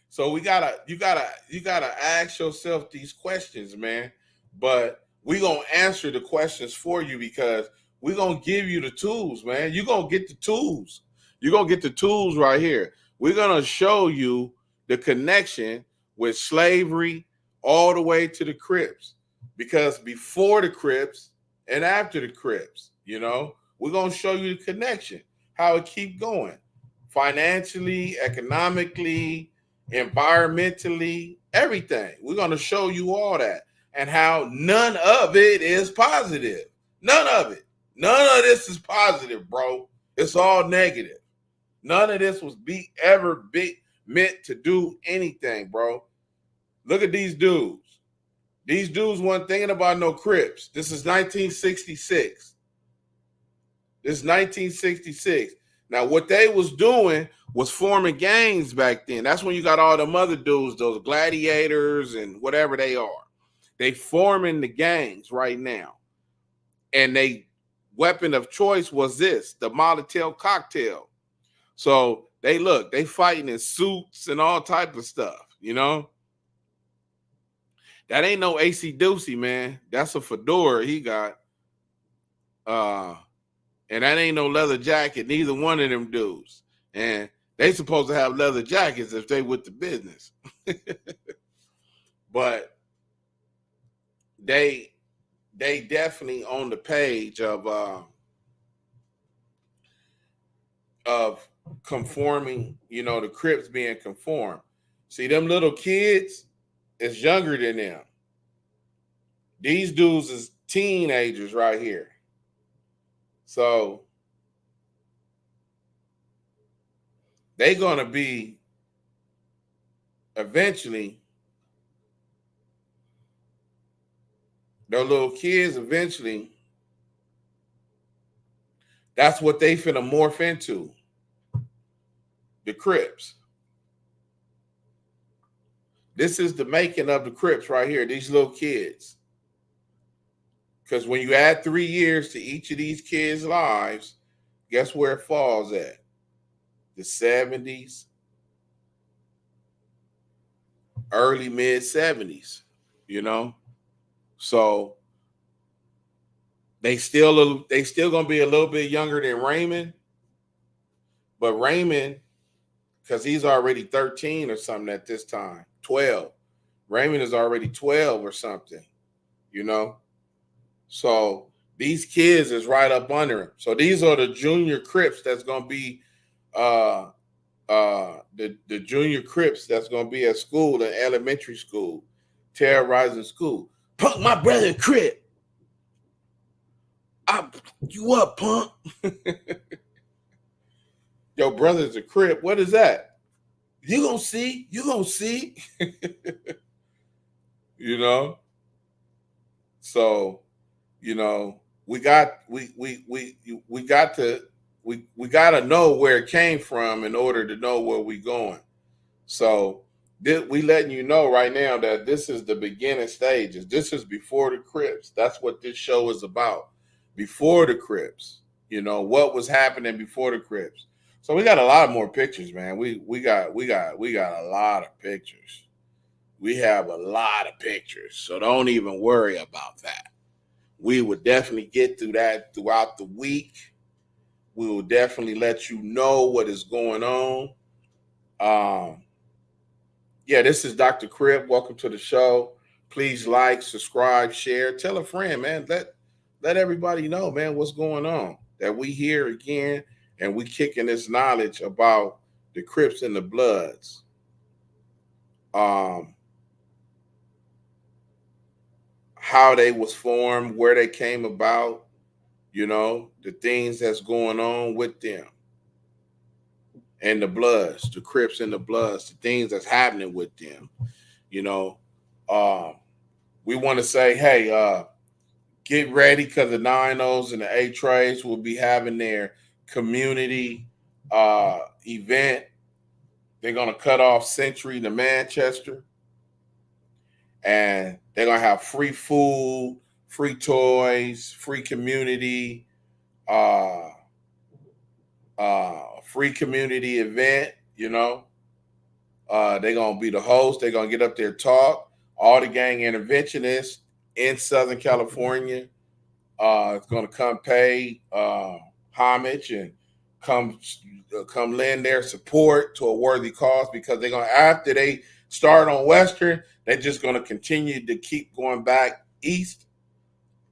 So you gotta ask yourself these questions, man. But we're gonna answer the questions for you, because we're gonna give you the tools, man. You're gonna get the tools. You're gonna get the tools right here. We're gonna show you the connection with slavery all the way to the Crips. Because before the Crips and after the Crips, you know, we're gonna show you the connection, how it keep going financially, economically, environmentally, everything. We're going to show you all that and how none of it is positive. None of it. None of this is positive, bro. It's all negative. None of this was ever meant to do anything, bro. Look at these dudes. These dudes weren't thinking about no Crips. This is 1966. This is 1966. Now, what they was doing was forming gangs back then. That's when you got all them other dudes, those gladiators and whatever they are. They forming the gangs right now. And they weapon of choice was this, the Molotov cocktail. So they fighting in suits and all type of stuff, you know? That ain't no AC Doocy, man. That's a fedora he got. And that ain't no leather jacket, neither one of them dudes. And they supposed to have leather jackets if they with the business. But they definitely on the page of conforming, you know, the Crips being conformed. See, them little kids is younger than them. These dudes is teenagers right here. So they're going to be eventually, their little kids eventually, that's what they finna morph into. The Crips. This is the making of the Crips right here, these little kids. Because when you add 3 years to each of these kids' lives, guess where it falls at? The 70s, early mid 70s, you know? So they still gonna be a little bit younger than Raymond, but Raymond, because he's already 13 or something at this time, 12. Raymond is already 12 or something, you know? So these kids is right up under him. So these are the junior Crips that's gonna be the junior Crips that's gonna be at school, in elementary school, terrorizing school. Punk my brother Crip. You up, punk? Your brother's a Crip. What is that? You gonna see? You gonna see? You know? So, you know, we got to know where it came from in order to know where we going. So we letting you know right now that this is the beginning stages. This is before the Crips. That's what this show is about. Before the Crips, you know, what was happening before the Crips. So we got a lot more pictures, man. We got a lot of pictures. We have a lot of pictures. So don't even worry about that. We would definitely get through that throughout the week. We will definitely let you know what is going on. Yeah, this is Dr. Crip. Welcome to the show. Please like, subscribe, share. Tell a friend, man. Let everybody know, man, what's going on. That we here again and we kicking this knowledge about the Crips and the Bloods. How they was formed, where they came about, you know, the things that's going on with them. And the Bloods, the Crips and the Bloods, the things that's happening with them. You know, we want to say, hey, get ready because the 9-0s and the 8-Trays will be having their community event. They're going to cut off Century to Manchester. And they're going to have free food, free toys, free community, free community event, you know. They're going to be the host. They're going to get up there, talk. All the gang interventionists in Southern California is going to come pay homage and come lend their support to a worthy cause, because they're going to, after they start on Western, they're just going to continue to keep going back east,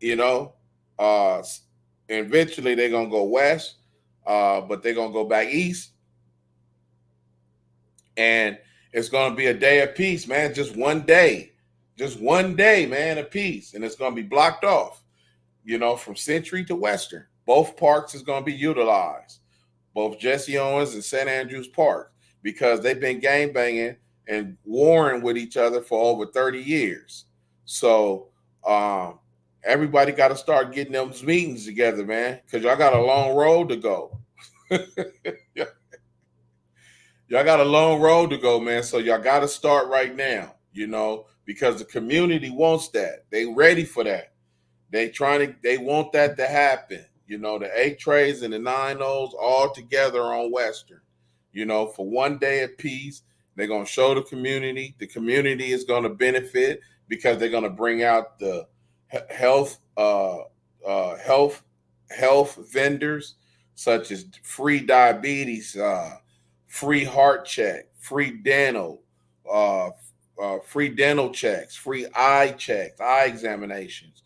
you know. Eventually they're going to go west, but they're going to go back east. And it's going to be a day of peace, man. Just one day, man, of peace. And it's going to be blocked off, from Century to Western. Both parks is going to be utilized, both Jesse Owens and St. Andrews Park, because they've been gang banging and warring with each other for over 30 years. So everybody got to start getting those meetings together, man, because y'all got a long road to go. Y'all got a long road to go, man. So y'all got to start right now, because the community wants that. They ready for that. They want that to happen. The 8 trays and the 9-0s all together on Western, for one day of peace. They're going to show the community. The community is going to benefit because they're going to bring out the health vendors, such as free diabetes, free heart check, free dental checks, free eye checks, eye examinations.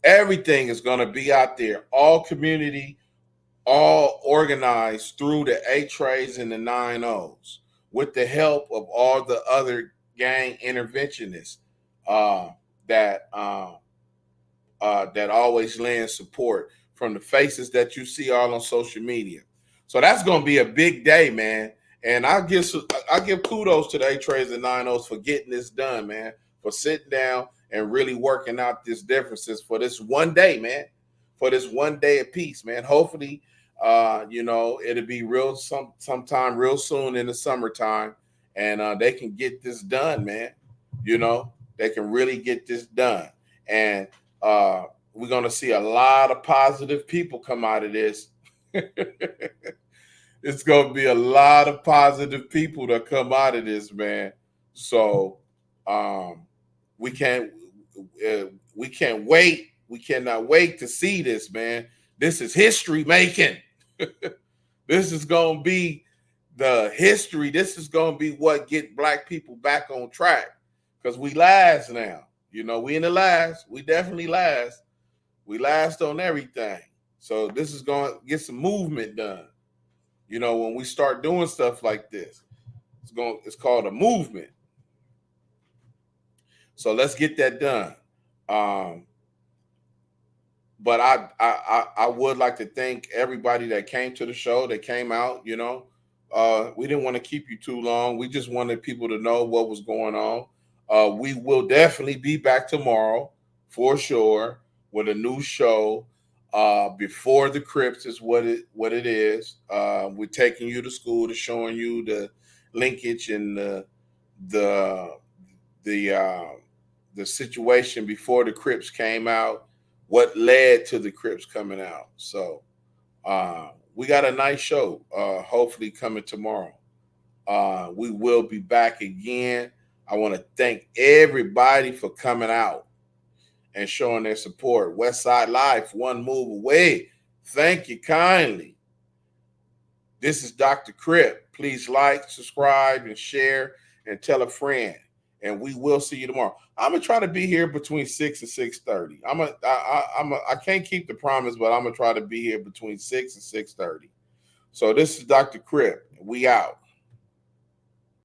Everything is going to be out there, all community, all organized through the 8 trays and the 9-0s, with the help of all the other gang interventionists that always lend support from the faces that you see all on social media. So that's going to be a big day, man. And I give kudos to the 8 trays and 9-0s for getting this done, man, for sitting down and really working out these differences for this one day, man, for this one day of peace, man. Hopefully, it'll be sometime real soon in the summertime, and they can get this done, man. They can really get this done. And we're going to see a lot of positive people come out of this. It's going to be a lot of positive people that come out of this, man. So we can't wait. We cannot wait to see this, man. This is history making. This is going to be the history. This is going to be what get Black people back on track, because we last now. We in the last. We definitely last. We last on everything. So this is going to get some movement done. When we start doing stuff like this, it's called a movement. So let's get that done. But I would like to thank everybody that came to the show, that came out. We didn't want to keep you too long. We just wanted people to know what was going on. We will definitely be back tomorrow for sure with a new show. Before the Crips is what it is. We're taking you to school, to showing you the linkage and the situation before the Crips came out, what led to the Crips coming out. So we got a nice show, hopefully coming tomorrow. We will be back again. I want to thank everybody for coming out and showing their support. Westside Life, one move away. Thank you kindly. This is Dr. Crip. Please like, subscribe, and share, and tell a friend. And we will see you tomorrow. I'm gonna try to be here between 6 and 6:30. I can't keep the promise, but I'm gonna try to be here between 6 and 6:30. So this is Dr. Crip. We out.